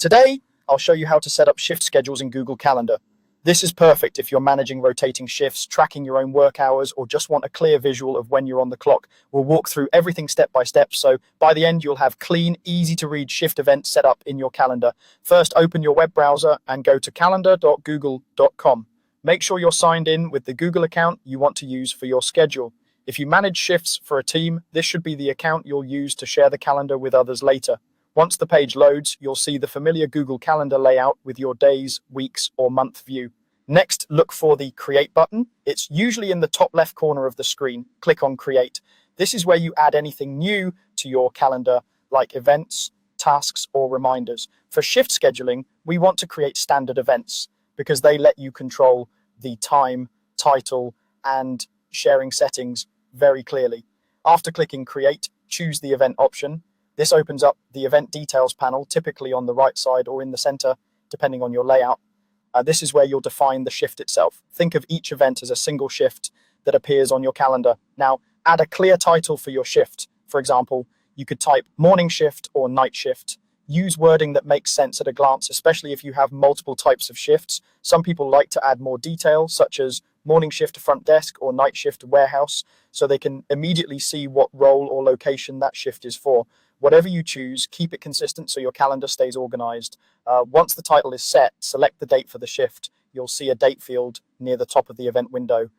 Today, I'll show you how to set up shift schedules in Google Calendar. This is perfect if you're managing rotating shifts, tracking your own work hours, or just want a clear visual of when you're on the clock. We'll walk through everything step by step, so by the end you'll have clean, easy to read shift events set up in your calendar. First, open your web browser and go to calendar.google.com. Make sure you're signed in with the Google account you want to use for your schedule. If you manage shifts for a team, this should be the account you'll use to share the calendar with others later. Once the page loads, you'll see the familiar Google Calendar layout with your days, weeks, or month view. Next, look for the Create button. It's usually in the top left corner of the screen. Click on Create. This is where you add anything new to your calendar, like events, tasks, or reminders. For shift scheduling, we want to create standard events because they let you control the time, title, and sharing settings very clearly. After clicking Create, choose the event option. This opens up the event details panel, typically on the right side or in the center, depending on your layout. This is where you'll define the shift itself. Think of each event as a single shift that appears on your calendar. Now, add a clear title for your shift. For example, you could type morning shift or night shift. Use wording that makes sense at a glance, especially if you have multiple types of shifts. Some people like to add more detail, such as morning shift front desk or night shift warehouse, so they can immediately see what role or location that shift is for. Whatever you choose, keep it consistent so your calendar stays organized. Once the title is set, select the date for the shift. You'll see a date field near the top of the event window.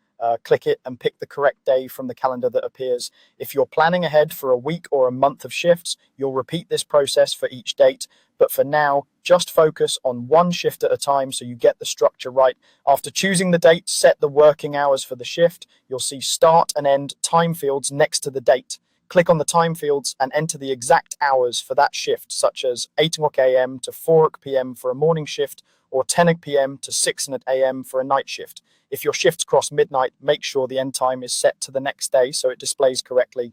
Click it and pick the correct day from the calendar that appears. If you're planning ahead for a week or a month of shifts, you'll repeat this process for each date. But for now, just focus on one shift at a time so you get the structure right. After choosing the date, set the working hours for the shift. You'll see start and end time fields next to the date. Click on the time fields and enter the exact hours for that shift, such as 8 a.m. to 4 p.m. for a morning shift, or 10 p.m. to 6 a.m. for a night shift. If your shifts cross midnight, make sure the end time is set to the next day so it displays correctly.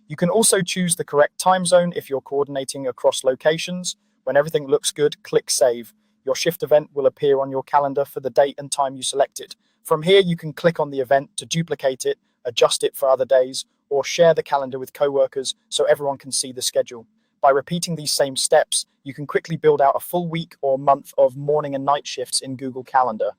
You can also choose the correct time zone if you're coordinating across locations. When everything looks good, click Save. Your shift event will appear on your calendar for the date and time you selected. From here, you can click on the event to duplicate it, adjust it for other days, or share the calendar with coworkers so everyone can see the schedule. By repeating these same steps, you can quickly build out a full week or month of morning and night shifts in Google Calendar.